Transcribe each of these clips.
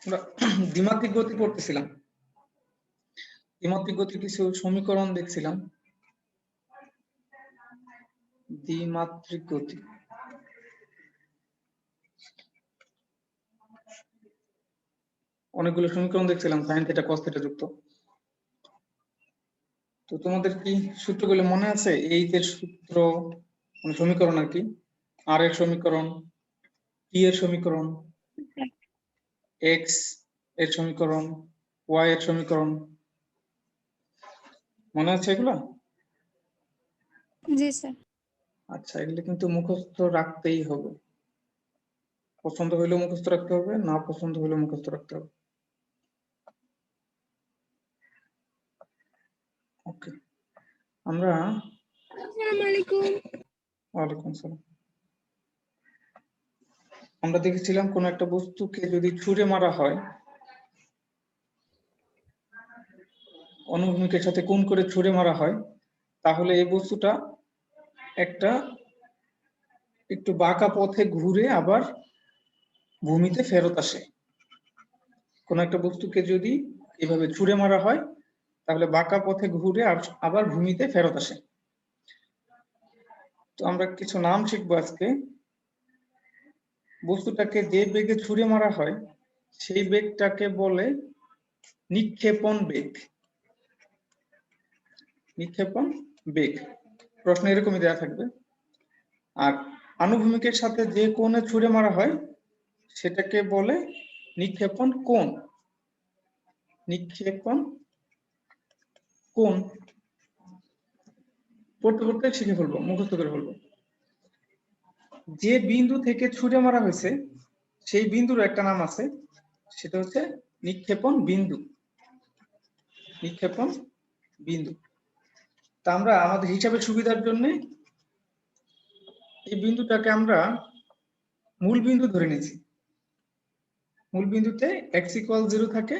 আমরা দ্বিমাত্রিক গতি পড়তেছিলাম। দ্বিমাত্রিক গতির কিছু সমীকরণ দেখছিলাম। দ্বিমাত্রিক গতি অনেকগুলো সমীকরণ দেখছিলাম, সাইন থিটা কস থিটা যুক্ত। তো তোমাদের কি সূত্রগুলো মনে আছে? এইচ এর সূত্র মানে সমীকরণ আর কি, আর এর সমীকরণ, টি এর সমীকরণ, এক্স এর সমীকরণ, ওয়াই এর সমীকরণ, মনে আছে এগুলো? জি স্যার। আচ্ছা, এগুলো কিন্তু মুখস্থ রাখতেই হবে। পছন্দ হইলেও মুখস্থ রাখতে হবে, না পছন্দ হইলেও মুখস্থ রাখতে হবে। ওকে, আমরা আসসালামু আলাইকুম। ওয়ালাইকুম আসসালাম। আমরা দেখেছিলাম কোন একটা বস্তুকে যদি ছুঁড়ে মারা হয়, অনুভূমিকের সাথে কোণ করে ছুঁড়ে মারা হয়, তাহলে এই বস্তুটা একটা একটু বাঁকা পথে ঘুরে আবার ভূমিতে ফেরত আসে। কোন একটা বস্তুকে যদি এভাবে ছুঁড়ে মারা হয়, তাহলে বাঁকা পথে ঘুরে আবার ভূমিতে ফেরত আসে। তো আমরা কিছু নাম শিখবো আজকে। বস্তুটাকে যে বেগে ছুঁড়ে মারা হয় সেই বেগটাকে বলে নিক্ষেপণ বেগ। নিক্ষেপণ বেগ প্রশ্ন এরকমই দেওয়া থাকবে। আর আনুভূমিকের সাথে যে কোণে ছুঁড়ে মারা হয় সেটাকে বলে নিক্ষেপণ কোণ। নিক্ষেপণ কোণ পড়তে পড়তে শিখে ফেলবো, মুখস্থ করে ফেলবো। যে বিন্দু থেকে ছুঁড়ে মারা হয়েছে সেই বিন্দুর একটা নাম আছে, সেটা হচ্ছে নিক্ষেপণ বিন্দু। নিক্ষেপণ বিন্দু। তা আমরা আমাদের হিসাবের সুবিধার জন্য এই বিন্দুটাকে আমরা মূল বিন্দু ধরে নিয়েছি। মূল বিন্দুতে x = 0 থাকে,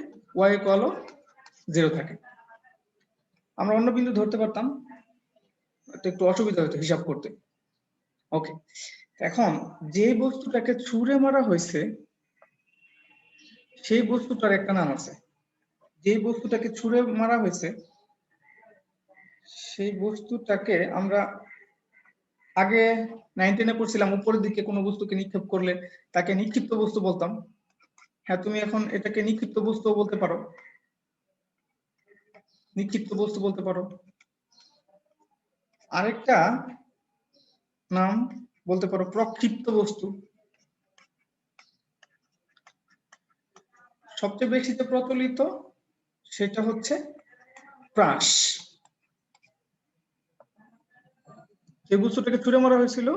y = 0 থাকে। আমরা অন্য বিন্দু ধরতে পারতাম, এটা একটু অসুবিধা হতো হিসাব করতে। ওকে, এখন যে বস্তুটাকে ছুঁড়ে মারা হয়েছে সেই বস্তুটার একটা নাম আছে। যে বস্তুটাকে ছুঁড়ে মারা হয়েছে সেই বস্তুটাকে আমরা আগে 9 10-এ পড়ছিলাম, উপরের দিকে কোনো বস্তুকে নিক্ষেপ করলে তাকে নিক্ষিপ্ত বস্তু বলতাম। হ্যাঁ, তুমি এখন এটাকে নিক্ষিপ্ত বস্তু বলতে পারো, নিক্ষিপ্ত বস্তু বলতে পারো। আরেকটা নাম বলতে পারো প্রক্ষিপ্ত বস্তু। সবচেয়ে বেশি প্রচলিত সেটা হচ্ছে প্রাস। যে বস্তুটাকে ছুঁড়ে মারা হয়েছিল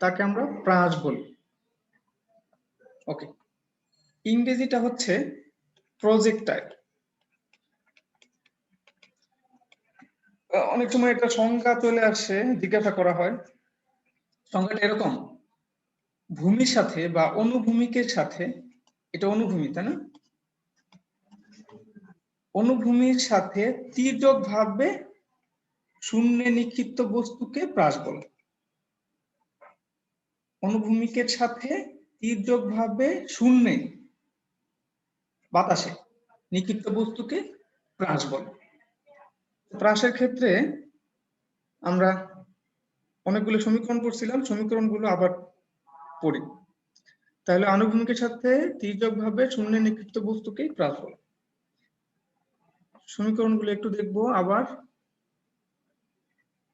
তাকে আমরা প্রাস বলি। ওকে, ইংরেজিটা হচ্ছে প্রজেক্টাইল। অনেক সময় একটা সংজ্ঞা চলে আসে, জিজ্ঞাসা করা হয়, সংজ্ঞাটা এরকম: ভূমির সাথে বা অনুভূমিকের সাথে, এটা অনুভূমি তাই না, অনুভূমির সাথে তির্যক ভাবে শূন্যে নিক্ষিপ্ত বস্তুকে প্রাস বলে। অনুভূমিকের সাথে তির্যক ভাবে শূন্যে বাতাসে নিক্ষিপ্ত বস্তুকে প্রাস বলে। প্রাসের ক্ষেত্রে আমরা অনেকগুলো সমীকরণ পড়ছিলাম, সমীকরণগুলো আবার পড়ি। তাহলে আনুভূমিকের সাথে তির্যক ভাবে শূন্যে নিক্ষিপ্ত বস্তুকেই প্রাস বলে। সমীকরণগুলো একটু দেখবো আবার।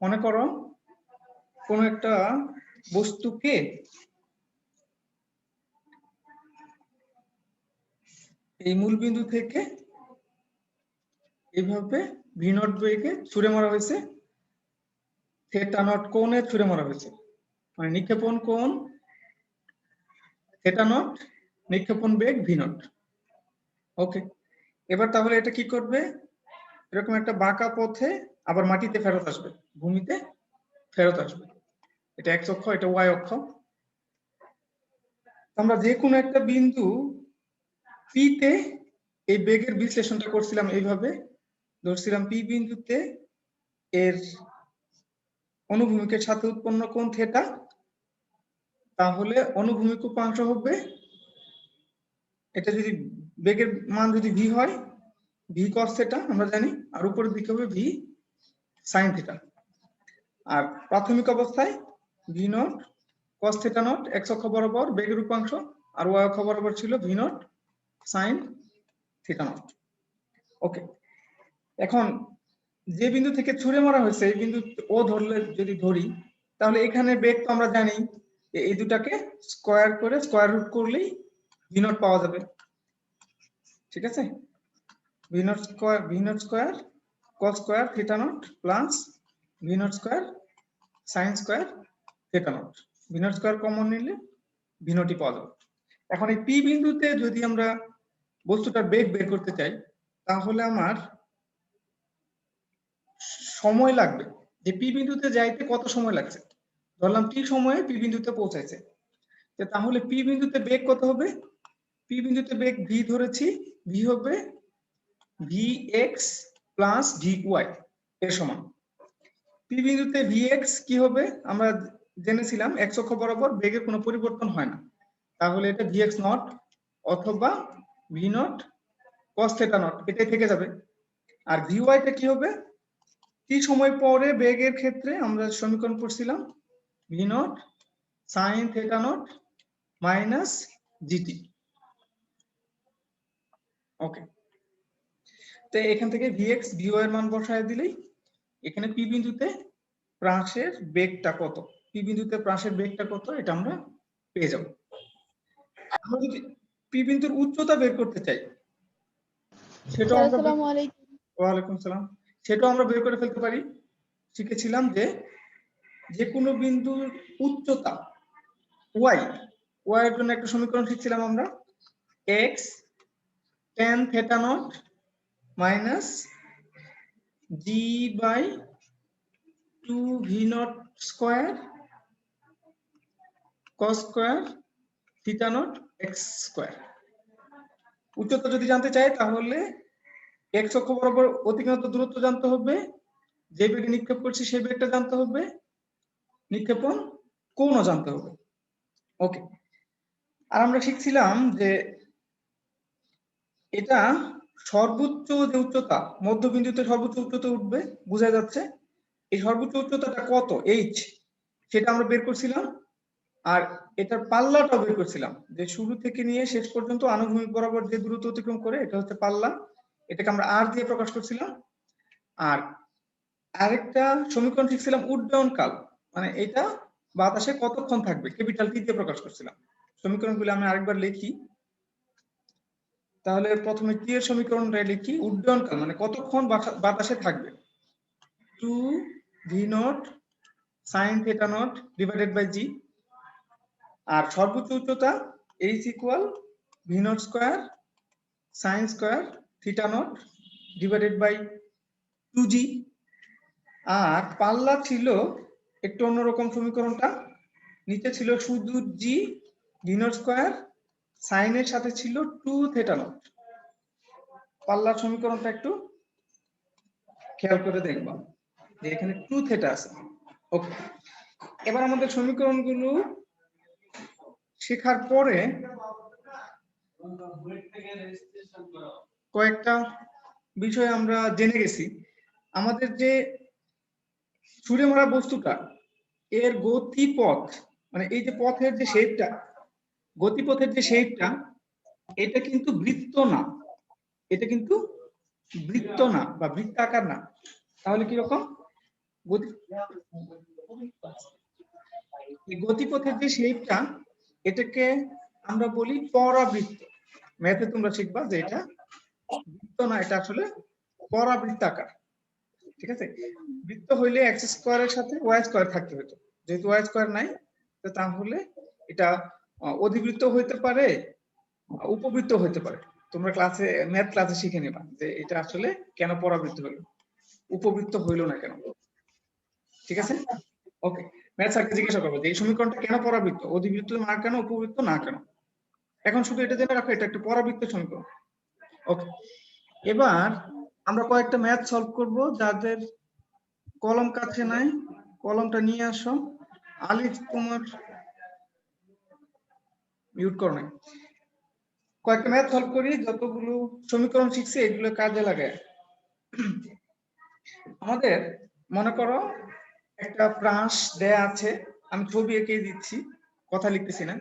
মনে করো কোন একটা বস্তুকে এই মূল বিন্দু থেকে এইভাবে v0 বেগে ছুঁড়ে মারা হয়েছে, θ0 কোণে ছুঁড়ে মারা হয়েছে, মানে নিক্ষেপণ কোণ θ0, নিক্ষেপণ বেগ v0। ওকে, এবার তাহলে এটা কি করবে? এরকম একটা বাঁকা পথে আবার মাটিতে ফেরত আসবে, ভূমিতে ফেরত আসবে। এটা x অক্ষ, এটা y অক্ষ। আমরা যে কোনো একটা বিন্দু পি তে এই বেগের বিশ্লেষণটা করছিলাম এইভাবে, ধরছিলাম পি বিন্দুতে এর অনুভূমিকের সাথে উৎপন্ন কোণ থিটা, তাহলে অনুভূমিক উপাংশ হবে, এটা যদি বেগের মান যদি ভি হয়, ভি কস থিটা আমরা জানি, আর উপরের দিকে হবে ভি সাইন থিটা। আর প্রাথমিক অবস্থায় V naught cos theta not X অক্ষ বরাবর বেগের উপাংশ, আর ওয়াই অক্ষ বরাবর ছিল V naught sine theta naught. Okay, এখন যে বিন্দু থেকে ছুড়ে মারা হয়েছে এই বিন্দু ও ধরলে যদি ধরি, তাহলে এখানে বেগ তো আমরা জানি, এই দুটাকে স্কয়ার করে স্কয়ার রুট করলেই ভি নট পাওয়া যাবে। ঠিক আছে, V naught square cos square theta not plus V naught square sine square theta not. V naught square common নিলে ভি নটই পাওয়া যাবে। এখন এই পি বিন্দুতে যদি আমরা বস্তুটার বেগ বের করতে চাই, তাহলে আমার সময় লাগবে, যে পি বিন্দুতে যাইতে কত সময় লাগছে। ধরলাম টি সময়ে পি বিন্দুতে পৌঁছাইছে, তাহলে পি বিন্দুতে বেগ কত হবে? পি বিন্দুতে বেগ ভি ধরেছি, ভি হবে v x plus v y এর সমান। পি বিন্দুতে ভি এক্স কি হবে? আমরা জেনেছিলাম এক্স অক্ষ বরাবর বেগের কোনো পরিবর্তন হয় না, তাহলে এটা ভি এক্স নট অথবা V naught cos theta not, এটাই থেকে যাবে। আর ভি ওয়াইটা কি হবে? টি সময় পরে বেগের ক্ষেত্রে আমরা সমীকরণ পড়ছিলাম V naught sine theta not minus gt. Okay, তো এখান থেকে ভিএক্স ভিওয়াই এর মান বসায় দিলেই এখানে পি বিন্দুতে প্রাসের বেগটা কত, পি বিন্দুতে প্রাসের বেগটা কত এটা আমরা পেয়ে যাব। আমরা যদি পি বিন্দুর উচ্চতা বের করতে চাই, সেটাও আমরা আসসালামু আলাইকুম। ওয়ালাইকুম সালাম, সেটাও আমরা বের করে ফেলতে পারি। শিখেছিলাম যে কোনো বিন্দুর উচ্চতা ওয়াই, ওয়াই এর জন্য একটা সমীকরণ শিখছিলাম আমরা, x tan theta not minus g by 2 V naught square cos square theta not x square. উচ্চতা যদি জানতে চাই তাহলে এক্স অক্ষ বরাবর অতিক্রান্ত দূরত্ব জানতে হবে, যে বেগে নিক্ষেপ করছি সেই বেগটা জানতে হবে, নিক্ষেপণ কোণও জানতে হবে। ওকে, আর আমরা শিখছিলাম যে এটা সর্বোচ্চ যে উচ্চতা, মধ্যবিন্দুতে সর্বোচ্চ উচ্চতা উঠবে বোঝা যাচ্ছে, এই সর্বোচ্চ উচ্চতাটা কত এইচ, সেটা আমরা বের করছিলাম। আর এটার পাল্লাটাও বের করছিলাম, যে শুরু থেকে নিয়ে শেষ পর্যন্ত আনুভূমিক বরাবর যে দূরত্ব অতিক্রম করে এটা হচ্ছে পাল্লা, এটাকে আমরা আর দিয়ে প্রকাশ করছিলাম। আর আরেকটা সমীকরণ শিখছিলাম উড্ডয়ন কাল, মানে এটা বাতাসে কতক্ষণ থাকবে, ক্যাপিটাল টি দিয়ে প্রকাশ করছিলাম। সমীকরণগুলো আমি আরেকবার লিখি, তাহলে প্রথমে টি এর সমীকরণটা লিখি, উড্ডয়ন কাল মানে কতক্ষণ বাতাসে থাকবে, 2 V naught sine theta not divided by g. আর সর্বোচ্চ উচ্চতা H equal V not square sine square theta not divided by 2g। আর পাল্লা ছিল একটু অন্যরকম সমীকরণটা, নিচে ছিল শুধু জি ভি নট স্কয়ার, সাইনের সাথে ছিল 2 থিটা নট। পাল্লার সমীকরণটা একটু খেয়াল করে দেখবা যে এখানে 2 থিটা আছে। ওকে, এবার আমাদের সমীকরণগুলো শেখার পরে কয়েকটা বিষয় আমরা জেনে গেছি। আমাদের যে ছুঁড়ে মারা বস্তুটা এর গতিপথ, মানে এই যে পথের যে শেপটা, গতিপথের যে শেপটা, এটা কিন্তু বৃত্ত না, এটা কিন্তু বৃত্ত না বা বৃত্তাকার না। তাহলে কি রকম? গতিপথের যে শেপটা এটাকে আমরা বলি পরাবৃত্ত। ম্যাথে তোমরা শিখবা যে এটা বৃত্ত না, এটা আসলে পরাবৃত্তাকার। ঠিক আছে, বৃত্ত হইলে এক্স স্কয়ারের সাথে ওয়াই স্কয়ার থাকতে হতো, যেহেতু ওয়াই স্কয়ার নাই, তো তাহলে এটা অধিবৃত্ত হইতে পারে, উপবৃত্ত হইতে পারে। তোমরা ক্লাসে ম্যাথ ক্লাসে শিখে নেবা যে এটা আসলে কেন পরাবৃত্ত হলো, উপবৃত্ত হইলো না কেন। ঠিক আছে, ওকে, ম্যাথ স্যারকে জিজ্ঞাসা করবো যে এই সমীকরণটা কেন পরাবৃত্ত, অধিবৃত্ত না কেন, উপবৃত্ত না কেন। এখন শুধু এটা জেনে রাখো এটা একটা পরাবৃত্ত সমীকরণ। ওকে, এবার আমরা কয়েকটা ম্যাথ সলভ করব। যাদের কলম কাছে নাই কলমটা নিয়ে আসো। আলিফ তোমার মিউট করো নাই। কয়েকটা ম্যাথ সলভ করি, যতগুলো সমীকরণ শিখছি এগুলো কাজে লাগে। আমাদের মনে করো একটা প্রাস দেয়া আছে, আমি ছবি এঁকে দিচ্ছি, কথা লিখতেছি না।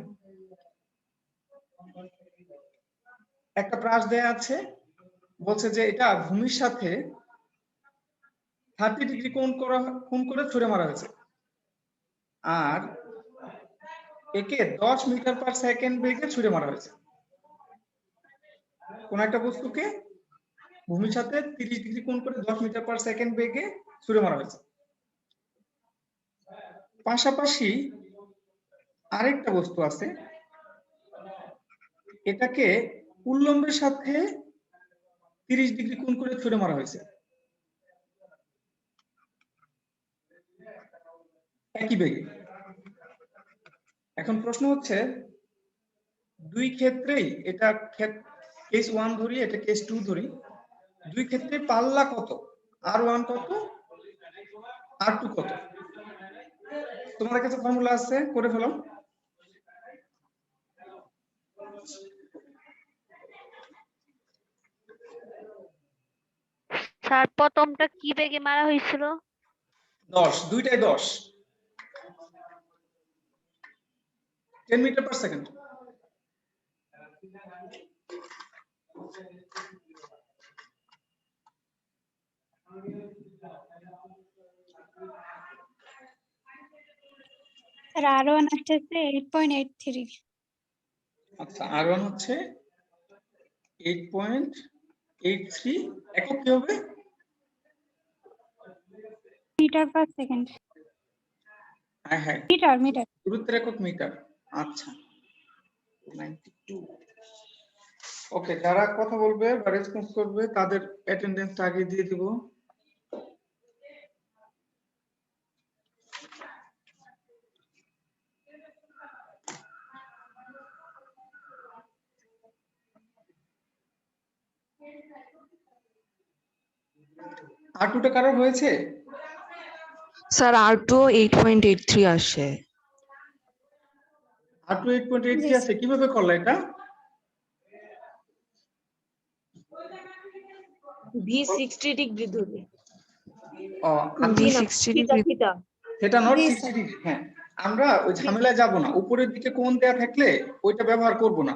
একটা প্রাস দেয়া আছে, বলছে যে এটা ভূমির সাথে 30 ডিগ্রি কোণ করে ছুঁড়ে মারা হয়েছে, আর একে 10 মিটার পার সেকেন্ড বেগে ছুঁড়ে মারা হয়েছে। কোন একটা বস্তুকে ভূমির সাথে 30 ডিগ্রি কোণ করে 10 মিটার পার সেকেন্ড বেগে ছুঁড়ে মারা হয়েছে। পাশাপাশি আরেকটা বস্তু আছে, এটাকে উল্লম্বের সাথে 30 ডিগ্রি কোণ করে ছুঁড়ে মারা হয়েছে একই বেগে। এখন প্রশ্ন হচ্ছে দুই ক্ষেত্রেই, এটা কেস 1 ধরি, এটা কেস 2 ধরি, দুই ক্ষেত্রে পাল্লা কত, r1 কত, r2 কত? তোমাদের কাছে ফর্মুলা আছে, করে ফেলো। স্যার প্রথমটা কি বেগে মারা হয়েছিল? 10, দুইটাই 10, 10 metre per second. Sir R1 আসছে 8.83। আচ্ছা, r1 হচ্ছে 8.83, একক কি হবে? Metre per second. হ্যাঁ হ্যাঁ, মিটার মিটার। গুরুত্বের একক মিটার। আচ্ছা 92। ওকে, যারা কথা বলবে বা রেসপন্স করবে তাদের অ্যাটেন্ডেন্সটা আগে দিয়ে দিব। r2 টা কারো হয়েছে? স্যার R2 8.83 আসে। r2 8.83 আছে, কিভাবে করলা এটা? V60 ডিগ্রি ধরে। ও V60 ডিগ্রি। সেটা নট জি 60 স্যার। ডিগ্রি। হ্যাঁ, আমরা ওই ঝামেলায় যাব না, উপরের দিকে কোণ দেয়া থাকলে ওইটা ব্যবহার করব না।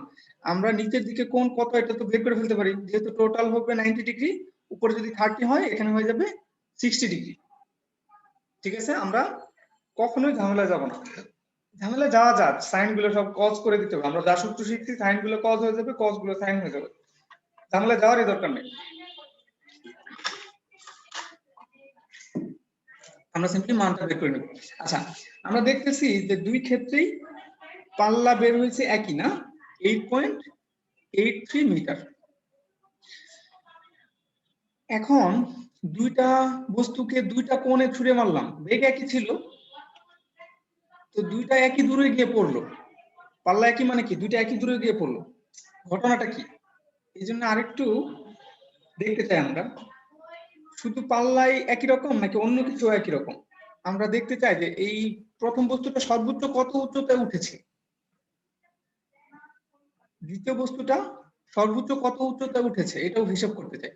আমরা নিচের দিকে কোণ কত এটা তো বের করে ফেলতে পারি, যেহেতু টোটাল হবে 90 ডিগ্রি, উপরে যদি 30 হয় এখানে হয়ে যাবে 60 ডিগ্রি। ঠিক আছে, আমরা কখনোই ঝামেলায় যাব না। ঝামেলায় যাওয়া যাক, সাইন গুলো সব কজ করে দিতে হবে। আমরা যা সূত্র শিখছি সাইন গুলো কজ হয়ে যাবে, কজ গুলো সাইন হয়ে যাবে, ঝামেলায় যাওয়ারই দরকার নেই। আমরা সিম্পলি মানটা বের করে নেব। আচ্ছা, আমরা দেখতেছি যে দুই ক্ষেত্রেই পাল্লা বের হয়েছে একই, না? 8.83 মিটার। এখন দুইটা বস্তুকে দুইটা কোণে ছুঁড়ে মারলাম, বেগ একই ছিল, তো দুইটা একই দূরে গিয়ে পড়লো। পাল্লা একই মানে কি, দুইটা একই দূরে গিয়ে পড়লো, ঘটনাটা কি? এই জন্য আরেকটু দেখতে চাই আমরা, শুধু পাল্লাই একই রকম নাকি অন্য কিছু একই রকম। আমরা দেখতে চাই যে এই প্রথম বস্তুটা সর্বোচ্চ কত উচ্চতায় উঠেছে, দ্বিতীয় বস্তুটা সর্বোচ্চ কত উচ্চতায় উঠেছে, এটাও হিসাব করতে চাই।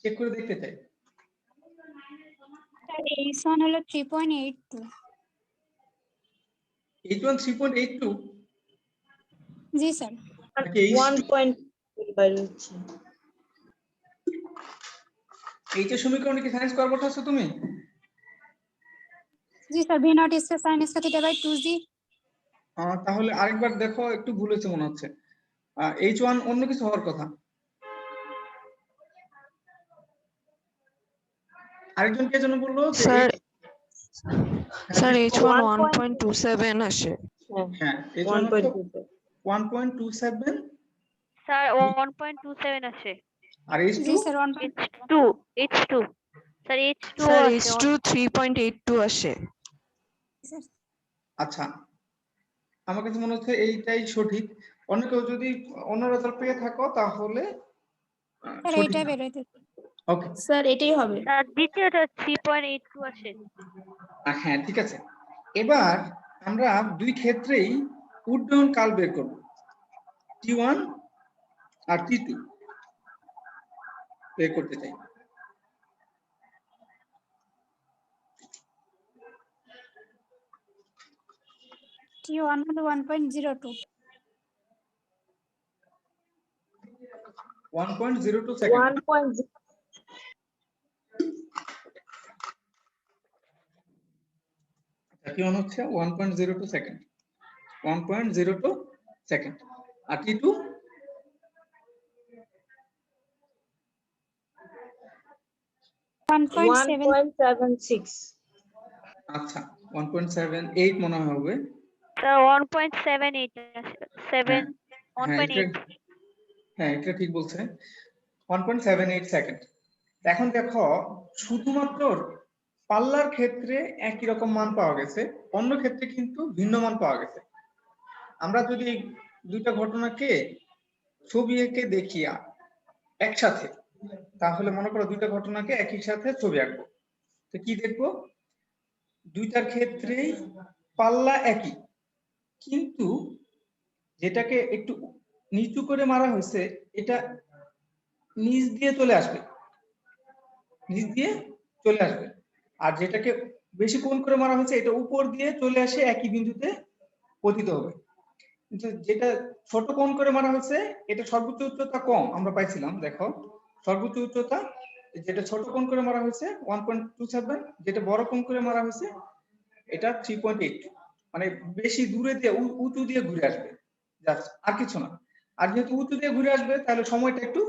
চেক করে দেখতে চাই। স্যার H1 হলো 3.82। H1 3.82 জি স্যার। নাকি H2? 1 বাইর হচ্ছে। এইটা সমীকরণে কি সাইন স্কয়ার বসাচ্ছ তুমি? জি sir, V naught square sin square theta by 2g। তাহলে আরেকবার দেখো, একটু ভুল হয়েছে মনে হচ্ছে। H1 অন্য কিছু হওয়ার কথা। আরেকজন কে যেন বললো যে স্যার স্যার H1 1.27 1.27 আসে। হ্যাঁ, H1 1.27 1.27, স্যার 1.27 আসে। আর H2? জি sir 1. H2 sir H2 sir আছে H2 3.82 আসে। স্যার আচ্ছা, আমার কাছে মনে হচ্ছে এইটাই সঠিক। অন্য কেউ যদি অন্য রেজাল্ট পেয়ে থাকো তাহলে স্যার সঠিক এইটা না। বের হইতে। ওকে, স্যার এটাই হবে। দ্বিতীয়টা 3.82 আসে। হ্যাঁ ঠিক আছে। এবার আমরা দুই ক্ষেত্রেই উড্ডয়ন কাল বের করব, T1 আর T2 বের করতে চাই। T1 হলো 1.02, 1.02 সেকেন্ড। 1.0 T1 হচ্ছে 1.02 সেকেন্ড, 1.02 সেকেন্ড। আর T2 1.7, 1.76 আচ্ছা 1.78 মনে হয় হবে। স্যার 1.78 আসে। 7 হ্যাঁ 1.8। হ্যাঁ এটা ঠিক বলছে, 1.78 সেকেন্ড। এখন দেখো শুধুমাত্র পাল্লার ক্ষেত্রে একই রকম মান পাওয়া গেছে, অন্য ক্ষেত্রে কিন্তু ভিন্ন মান পাওয়া গেছে। আমরা যদি এই দুইটা ঘটনাকে ছবি এঁকে দেখি একসাথে, তাহলে মনে করো দুইটা ঘটনাকে একই সাথে ছবি আঁকবো, তো কি দেখবো? দুইটার ক্ষেত্রেই পাল্লা একই, কিন্তু যেটাকে একটু নিচু করে মারা হয়েছে এটা নিচ দিয়ে চলে আসবে, নিচ দিয়ে চলে আসবে। আর যেটাকে বেশি কোণ করে মারা হয়েছে এটা উপর দিয়ে চলে আসে একই বিন্দুতে পতিত হবে। কিন্তু যেটা ছোট কোণ করে মারা হয়েছে এটা সর্বোচ্চ উচ্চতা কম আমরা পাইছিলাম, দেখো সর্বোচ্চ উচ্চতা যেটা ছোট কোণ করে মারা হয়েছে 1.27, যেটা বড় কোণ করে মারা হয়েছে এটা 3.8, মানে বেশি দূরে দিয়ে উঁচু দিয়ে ঘুরে আসবে, জাস্ট আর কিছু না। আর যেহেতু উঁচু দিয়ে ঘুরে আসবে তাহলে সময়টা একটু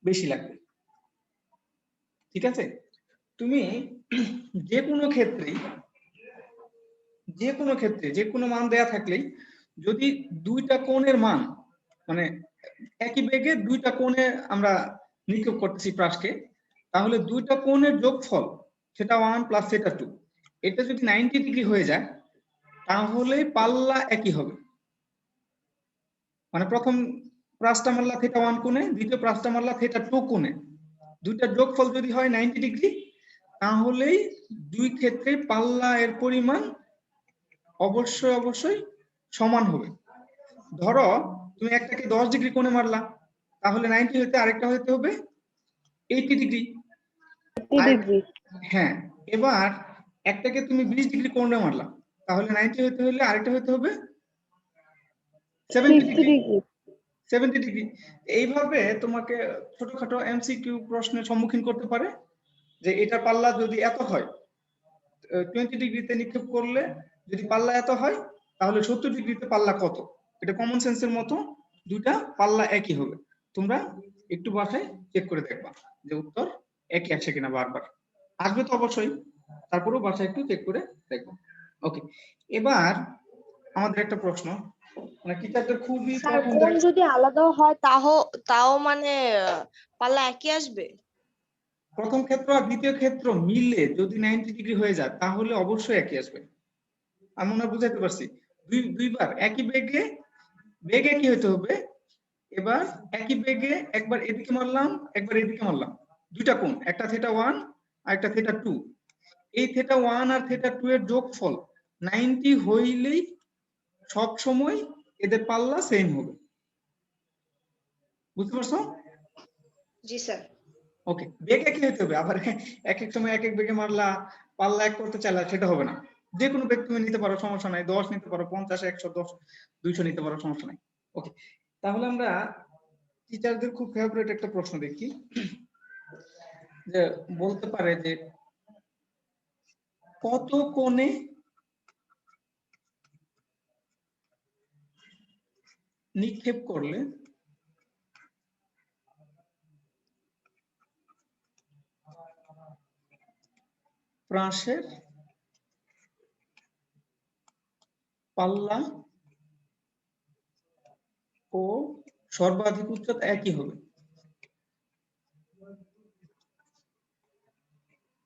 বেশি লাগবে। ঠিক আছে, তুমি যে কোনো ক্ষেত্রে যে কোনো মান দেয়া থাকলেই যদি দুইটা কোণের মান মানে একই বেগে দুইটা কোণে আমরা নিক্ষেপ করতেছি প্রাসকে, তাহলে দুইটা কোণের যোগফল সেটা 1 প্লাস সেটা 2, এটা যদি 90 ডিগ্রি হয়ে যায় তাহলে পাল্লা একই হবে। মানে প্রথম প্রাসটা মারলা থিটা 1 কোণে, দ্বিতীয় প্রাসটা মারলা থিটা 2 কোণে, দুইটার যোগফল যদি হয় 90 ডিগ্রি তাহলেই দুই ক্ষেত্রে পাল্লা এর পরিমাণ অবশ্যই সমান হবে। ধরো তুমি একটাকে 10 ডিগ্রি কোণে মারলা, তাহলে 90 হতে আরেকটা হতে হবে 80 ডিগ্রি। হ্যাঁ, এবার একটাকে তুমি 20 ডিগ্রি কোণে মারলা, তাহলে 90 হতে হলে আরেকটা হতে হবে 70 ডিগ্রি। 70 ডিগ্রি। এইভাবে তোমাকে ছোটখাটো এমসিকিউ প্রশ্নের সম্মুখীন করতে পারে যে এটা পাল্লা যদি এত হয় 20 ডিগ্রিতে নিক্ষেপ করলে যদি পাল্লা এত হয় তাহলে 70 ডিগ্রিতে পাল্লা কত। এটা কমন সেন্সের মতো, দুইটা পাল্লা একই হবে। তোমরা একটু বাসায় চেক করে দেখবা যে উত্তর একই আসে কিনা, বারবার আসবে তো অবশ্যই, তারপরেও বাসায় একটু চেক করে দেখবো। ওকে, এবার আমাদের একটা প্রশ্ন, মানে টিচারদের খুবই স্যার কোণ পছন্দের। যদি আলাদাও হয় তাও মানে পাল্লা একই আসবে? প্রথম ক্ষেত্র আর দ্বিতীয় ক্ষেত্র মিললে যদি 90 ডিগ্রি হয়ে যায় তাহলে অবশ্যই একই আসবে। আমি মনে হয় বুঝাতে পারছি। দুইবার একই বেগে একই হতে হবে। এবার একই বেগে একবার এদিকে মারলাম একবার এদিকে মারলাম, দুইটা কোণ, একটা থিটা 1 আর একটা থিটা 2, এই থিটা 1 আর থিটা 2 এর যোগফল 90 হইলেই সব সময় এদের পাল্লা সেম হবে। বুঝতে পারছো? জি স্যার। ওকে, বেগ একই হতে হবে, আবার এক এক সময় এক এক বেগে মারলা পাল্লা এক করতে চাইলা সেটা হবে না। যে কোনো বেগ তুমি নিতে পারো, সমস্যা নাই, 10 নিতে পারো, 50, 110, 200 নিতে পারো, সমস্যা নাই। ওকে, তাহলে আমরা টিচারদের খুব ফেভারিট একটা প্রশ্ন দেখি, যে বলতে পারে যে কত কোণে নিক্ষেপ করলে প্রাসের পাল্লা ও সর্বাধিক উচ্চতা একই হবে।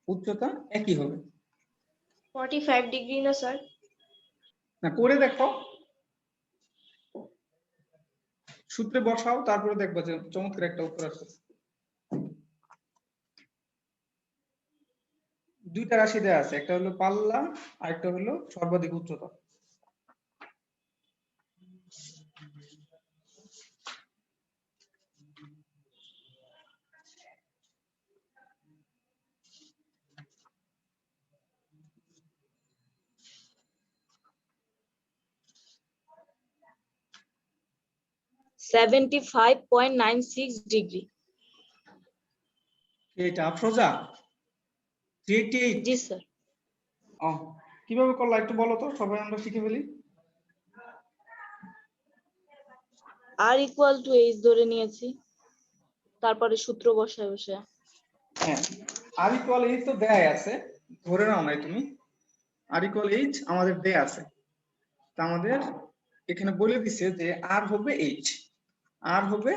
উচ্চতা একই হবে 45 ডিগ্রি না স্যার? না, করে দেখো, সূত্রে বসাও, তারপরে দেখবা যে চমৎকার একটা উত্তর আসছে। দুইটা রাশি দেওয়া আছে, একটা হলো পাল্লা আর একটা হলো সর্বাধিক উচ্চতা। $75.96 এটা আফরোজা 388। জি স্যার। কিভাবে করলা একটু বলো তো, সবাই আমরা শিখে ফেলি। R = H ধরে নিয়েছি, তারপরে সূত্র বসায় বসে। হ্যাঁ, আর ইকুয়াল এইচ তো দেয়াই আছে, ধরে নাও নাই তুমি। আর ইকুয়াল এইচ আমাদের দেয়া আছে, তা আমাদের এখানে বলে দিছে যে আর হবে এইচ, আর হবে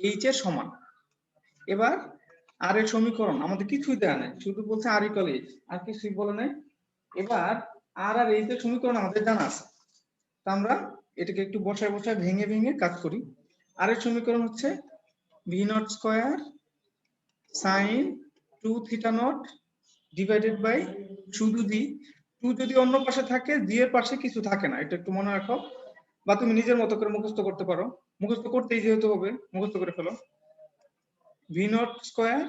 এইচ এর সমান। এবার আর এর সমীকরণ আমাদের কিছুই দেয়া নাই, শুধু বলছে আর ইকুয়াল এইচ, আর কিছুই বলে নাই। এবার আর আর এইচ এর সমীকরণ আমাদের জানা আছে, তা আমরা এটাকে একটু বসায় বসায় ভেঙে ভেঙে কাজ করি। আর এর সমীকরণ হচ্ছে v not square sine 2 theta not divided by শুধু জি। 2 যদি অন্য পাশে থাকে, জি এর পাশে কিছু থাকে না, এটা একটু মনে রাখো, বা তুমি নিজের মতো করে মুখস্থ করতে পারো, মুখস্থ করতেই যেহেতু হবে মুখস্থ করে ফেলো। V not square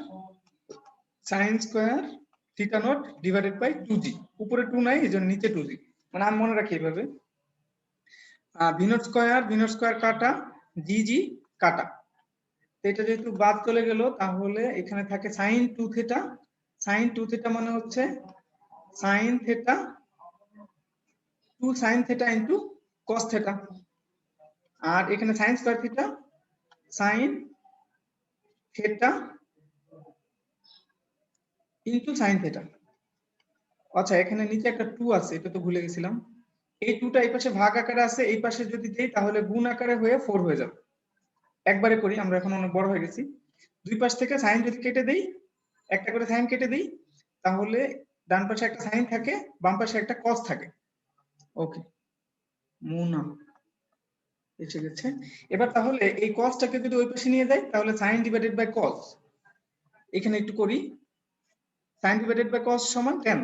sine square theta not divided by 2g, উপরে 2 নাই এজন্য নিচে 2g, মানে আমি মনে রাখি এইভাবে। ভি নট স্কয়ার কাটা, জি জি কাটা, তো এটা যেহেতু বাদ চলে গেল, তাহলে এখানে থাকে সাইন 2 থিটা। সাইন 2 থিটা মানে হচ্ছে sine theta 2 sine theta into cos theta, আর এখানে sine square theta sine theta into sine theta. আচ্ছা, এখানে নিচে একটা 2 আছে, এটা তো ভুলে গেছিলাম। এই 2টা এই পাশে ভাগ আকারে আছে, এই পাশে যদি দেই তাহলে গুণ আকারে হয়ে 4 হয়ে যাবে। একবারে করি, আমরা এখন অনেক বড় হয়ে গেছি। দুই পাশ থেকে সাইন যদি কেটে দেই, একটা করে সাইন কেটে দেই, তাহলে ডান পাশে একটা সাইন থাকে, বাম পাশে একটা cos থাকে। ওকে, মুনা এসে গেছে। এবার তাহলে এই cosটাকে যদি ওই পাশে নিয়ে যাই, তাহলে sin ডিভাইডেড বাই cos, এখানে একটু করি, sin ডিভাইডেড বাই cos সমান tan,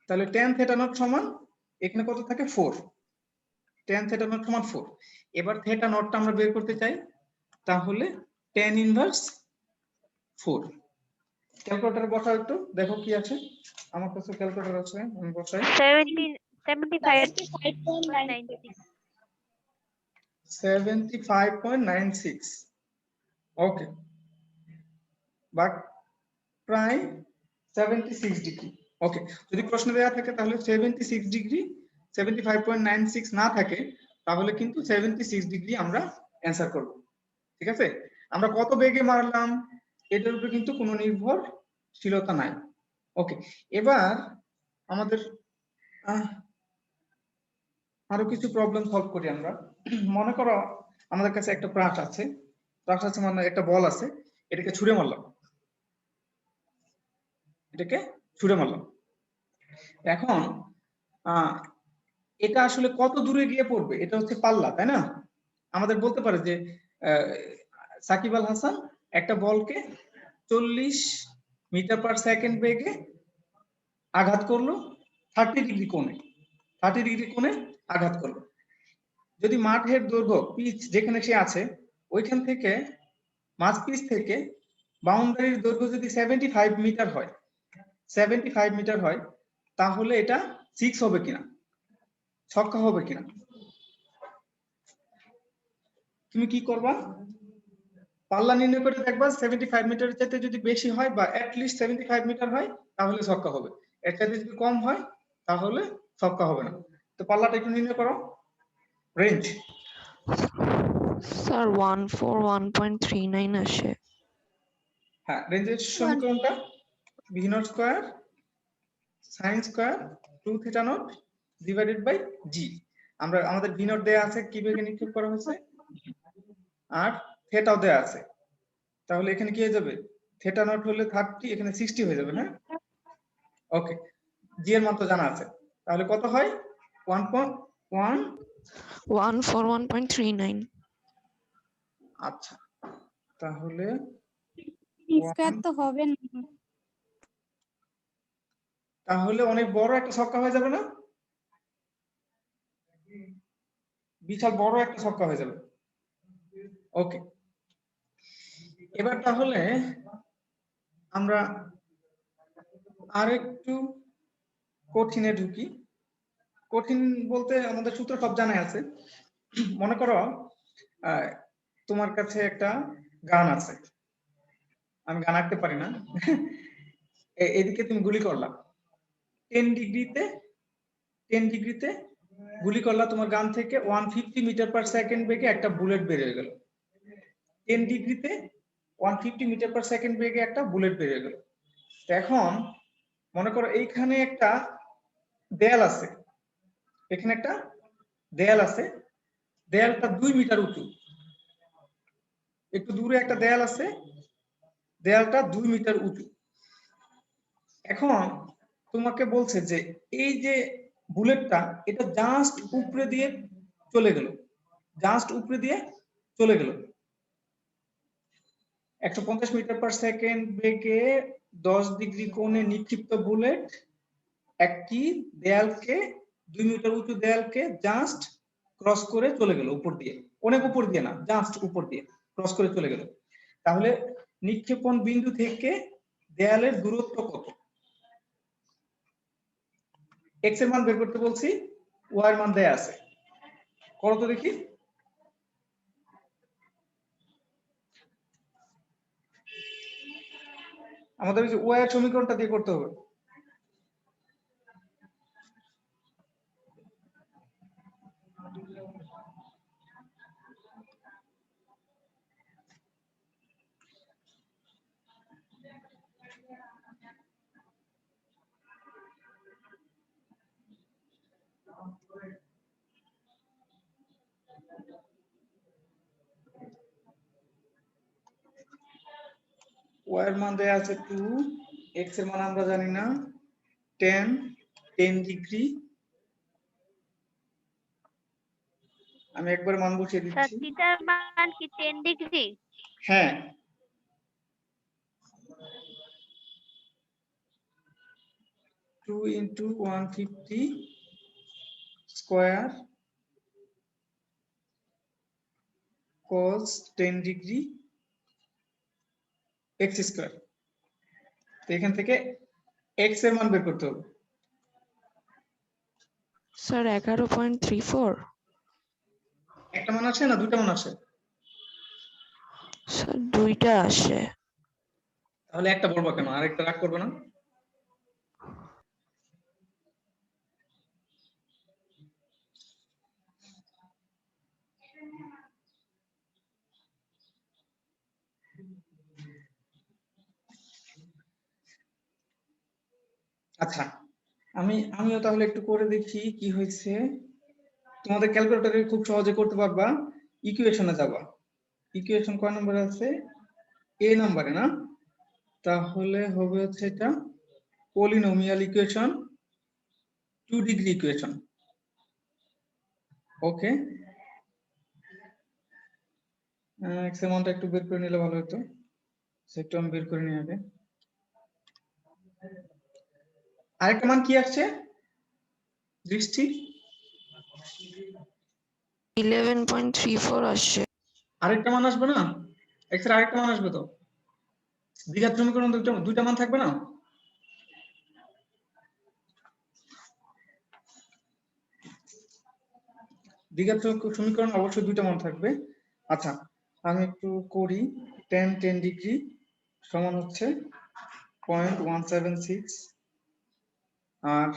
তাহলে tan থিটা নট সমান এখানে কত থাকে 4, tan থিটা নট সমান 4। এবার থিটা নটটা আমরা বের করতে চাই, তাহলে tan ইনভার্স 4। ক্যালকুলেটরে বসাও একটু, দেখো কি আছে। আমার কাছে ক্যালকুলেটর আছে, আমি বসাই। 75.96 75.96, ওকে, বা প্রায় 76 ডিগ্রি। ওকে, যদি প্রশ্ন দেওয়া থাকে তাহলে 76 ডিগ্রি, 75.96 না থাকে তাহলে কিন্তু 76 ডিগ্রি আমরা অ্যান্সার করব। ঠিক আছে, আমরা কত বেগে মারলাম এটার উপরে কিন্তু কোনো নির্ভরশীলতা নাই। ওকে, এবার আমাদের আরো কিছু প্রবলেম সলভ করি আমরা। মনে করো আমাদের কাছে একটা ব্রাশ আছে, মানে একটা বল আছে, এটাকে ছুঁড়ে মারলাম, এখন এটা আসলে কত দূরে গিয়ে পড়বে, এটা হচ্ছে পাল্লা, তাই না? আমাদের বলতে পারে যে সাকিব আল হাসান একটা বলকে 40 মিটার পার সেকেন্ড বেগে আঘাত করলো 30 ডিগ্রি কোণে আঘাত করলো। যদি মাঠের দৈর্ঘ্য, পিচ যেখানে সে আছে ওইখান থেকে, মাঝ পিচ থেকে বাউন্ডারির দৈর্ঘ্য যদি 75 মিটার হয়, তাহলে এটা 6 হবে কিনা, ছক্কা হবে কিনা? তুমি কি করবা? পাল্লা নির্ণয় করে দেখবা 75 মিটারের চাইতে যদি বেশি হয় বা অ্যাটলিস্ট 75 মিটার হয় তাহলে ছক্কা হবে, এর চাইতে যদি কম হয় তাহলে ছক্কা হবে না। তো পাল্লাটা একটু নির্ণয় করো, রেঞ্জ। স্যার 141.39 আসে। হ্যাঁ, রেঞ্জের সমীকরণটা V not square sine square 2 theta not divided by g. আমরা আমাদের ভি নট দেয়া আছে, কি বেগে নিক্ষেপ করা হয়েছে, আর থিটাও দেয়া আছে, তাহলে এখানে কি হয়ে যাবে, থিটা নট হলে 30, এখানে 60 হয়ে যাবে। হ্যাঁ, ওকে, জি এর মান তো জানা আছে, তাহলে কত হয় 141.39। আচ্ছা, তাহলে স্কয়ার তো হবে না। তাহলে অনেক বড় একটা ছক্কা হয়ে যাবে না? বিশাল বড় একটা ছক্কা হয়ে যাবে। ওকে, এবার তাহলে আমরা আরেকটু কঠিনে ঢুকি। কঠিন বলতে আমাদের সূত্র সব জানাই আছে। মনে করো তোমার কাছে একটা গান আছে, আমি গান আঁকতে পারি না। এদিকে তুমি গুলি করলা 10 ডিগ্রিতে গুলি করলা, তোমার গান থেকে 150 মিটার পার সেকেন্ড বেগে একটা বুলেট বের হয়ে গেল। 10 ডিগ্রিতে 150 মিটার পার সেকেন্ড বেগে একটা বুলেট বের হয়ে গেল। এখন মনে করো এইখানে একটা দেয়াল আছে, এখানে একটা দেয়াল আছে, দেয়ালটা 2 মিটার উঁচু। একটু দূরে একটা দেয়াল আছে, দেয়ালটা 2 মিটার উঁচু। এখন তোমাকে বলছে যে এই যে বুলেটটা এটা জাস্ট উপরে দিয়ে চলে গেল, জাস্ট উপরে দিয়ে চলে গেল 150 মিটার পার সেকেন্ড বেগে 10 ডিগ্রি কোণে নিক্ষিপ্ত বুলেট একটি দেয়ালকে 2 মিটার উঁচু দেয়ালকে জাস্ট ক্রস করে চলে গেল উপর দিয়ে, অনেক উপর দিয়ে না, জাস্ট উপর দিয়ে ক্রস করে চলে গেল। তাহলে নিক্ষেপণ বিন্দু থেকে দেয়ালের দূরত্ব কত? এক্স এর মান বের করতে বলছি, ওয়াই এর মান দেয়া আছে, করো তো দেখি। আমাদের ওই যে ওয়াই এর সমীকরণটা দিয়ে করতে হবে। ওয়াই এর মান দেয়া আছে 2, এক্স এর মান আমরা জানি না, 10 ডিগ্রি। আমি একবার মান বসিয়ে স্যার দিচ্ছি। থিটার মান কি 10 ডিগ্রি? হ্যাঁ, two into 150 square cos 10 degree x square. তো এখান থেকে এক্স এর মান বের করতে হবে। স্যার 11.34। একটা মান আসে না দুইটা মান আসে? স্যার দুইটা আসে। তাহলে একটা বলবো কেন, আরেকটা রাগ করবে না? আচ্ছা, আমিও তাহলে একটু করে দেখি কি হয়েছে। তোমাদের ক্যালকুলেটরে খুব সহজে করতে পারবা। ইকুয়েশনে যাবা, ইকুয়েশন কয় নম্বরে আছে? এ নম্বরে না? তাহলে হবে হচ্ছে এটা পলিনোমিয়াল ইকুয়েশন, 2 ডিগ্রি ইকুয়েশন। ওকে, এক্স এর মানটা একটু বের করে নিলে ভালো হতো, সেটা আমি বের করে নিই আগে। আরেকটা মান কি আসছে দৃষ্টি? 11.34 আসছে। আরেকটা মান আসবে না? এক্স এর আরেকটা মান আসবে তো, দ্বিঘাত সমীকরণ দুইটা মান থাকবে না? দ্বিঘাত সমীকরণ অবশ্যই দুইটা মান থাকবে। আচ্ছা, আমি একটু করি। 10 ডিগ্রি সমান হচ্ছে 0.176 আর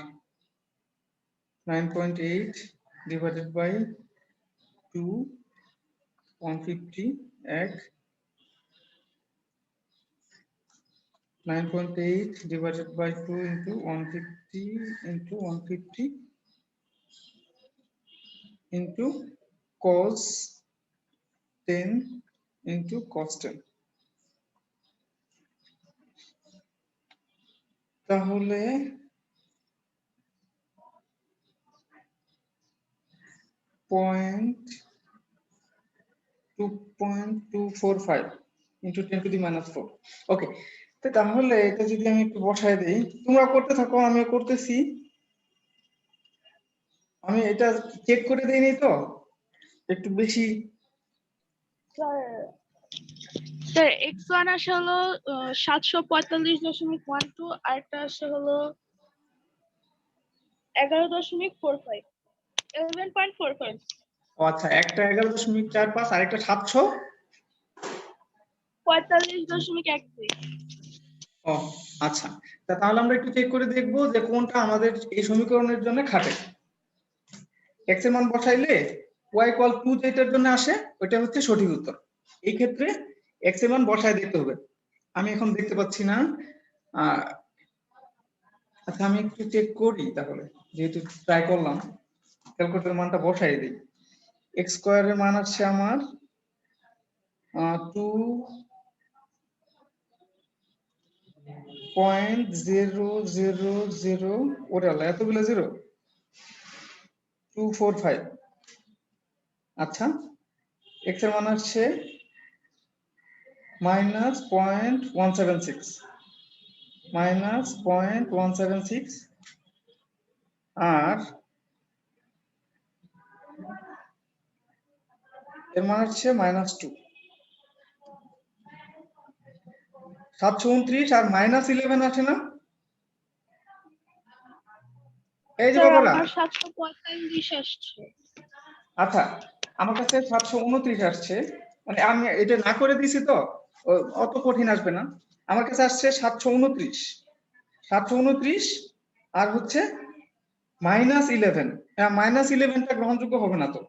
9.8 ডিভাইডেড বাই 2 150 এক 9.8 divided by 2 into 150 into 150 into cos 10 into cos 10। তাহলে 2.245 into 10 to the minus 4। ওকে, তাহলে এটা যদি আমি একটু বসায় দিই, তোমরা করতে থাকো, আমিও করতেছি। আমি এটা চেক করে দিইনি তো, একটু বেশি। স্যার x1 আসে হলো 745.12 আর একটা আসে হলো 11.45 11.45 ও আচ্ছা, একটা 11.45 আর একটা 700। 45.12 ও আচ্ছা, তাহলে আমরা একটু চেক করে দেখবো যে কোনটা আমাদের এই সমীকরণের জন্য খাটে। x এর মান বসাইলে y = 2 যেটার জন্য আসে ওইটা হচ্ছে সঠিক উত্তর। এই ক্ষেত্রে x এর মান বসায় দিতে হবে। আমি এখন দেখতে পাচ্ছি না। আচ্ছা, আমি একটু চেক করি তাহলে, যেহেতু ট্রাই করলাম, ক্যালকুলেটরের মানটা বসাই দিই। x স্কয়ারের মান আসছে আমার 2.000, ওরে আল্লাহ, এতগুলো জিরো, 245। আচ্ছা, x এর মান আসছে -0.176, আর এর মান হচ্ছে -2। 729 আর -11 আছে না? এই যে স্যার বাবারা, আমার 745 আসছে। আচ্ছা, আমার কাছে 729 আসছে, মানে আমি এটা না করে দিছি তো অত কঠিন আসবে না। আমার কাছে আসছে 729, 729 আর হচ্ছে -11। হ্যাঁ, -11টা গ্রহণযোগ্য হবে না তো,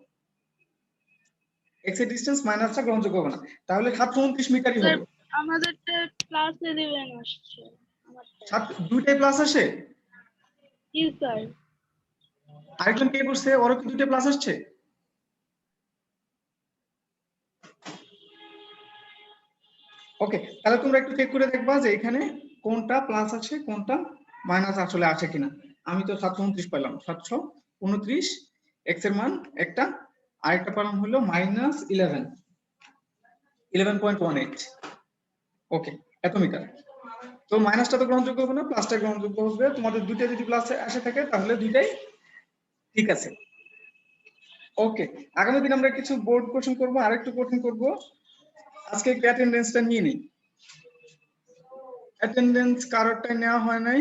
এক্স এর ডিসটেন্স মাইনাসটা গ্রহণযোগ্য হবে না, তাহলে 729 মিটারই স্যার হবে। আমাদেরটা +11 আসছে আমারটা। দুইটাই প্লাস আসে। জি স্যার। আরেকজন কে করছে, ওরও কি দুইটা প্লাস আসছে? ওকে, তাহলে তোমরা একটু চেক করে দেখবা যে এখানে কোনটা প্লাস আছে কোনটা মাইনাস আসলে আছে কিনা। আমি তো 729 পেলাম, 729 এক্স এর মান একটা, আরেকটা পেলাম হলো -11.18। ওকে, এত মিটার। তো মাইনাসটা তো গ্রহণযোগ্য হবে না, প্লাসটা গ্রহণযোগ্য হবে। তোমাদের দুইটা যদি প্লাস আসে থাকে তাহলে দুইটাই ঠিক আছে। ওকে, আগামী দিন আমরা কিছু বোর্ড কোশ্চেন করবো, আরেকটু কঠিন করব। আজকে একটু অ্যাটেন্ডেন্সটা নিয়ে নিই। অ্যাটেন্ডেন্স কারোরটাই নেওয়া হয় নাই।